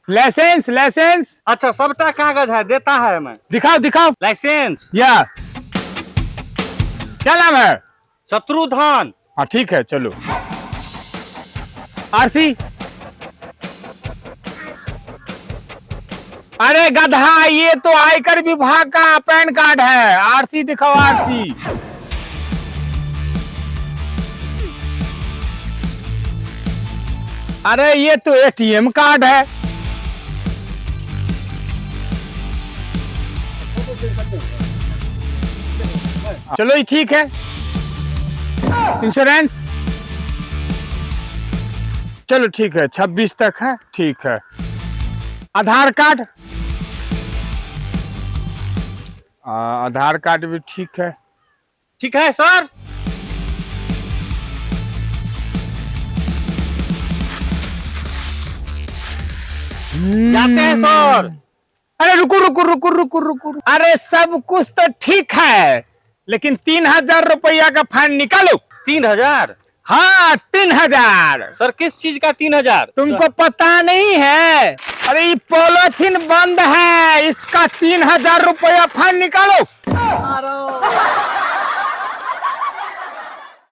Licence licence. अच्छा सबटा कागज है, देता है मैं। दिखाओ दिखाओ। लाइसेंस। या क्या नाम है? शत्रुधन। हाँ ठीक है चलो। आरसी। अरे गधा, ये तो आयकर विभाग का पैन कार्ड है। आरसी दिखाओ आरसी। अरे ये तो एटीएम कार्ड है। चलो ये ठीक है। इंश्योरेंस चलो ठीक है, 26 तक है, ठीक है। आधार कार्ड, आधार कार्ड भी ठीक है। ठीक है सर। जाते हैं सर। अरे रुको रुको रुको रुको रुको। अरे सब कुछ तो ठीक है, लेकिन 3000 रुपया का फाइन निकालो। 3000? हाँ 3000। सर किस चीज का 3000? तुमको पता नहीं है? अरे ये पॉलिथीन बंद है, इसका 3000 रुपया फाइन निकालो।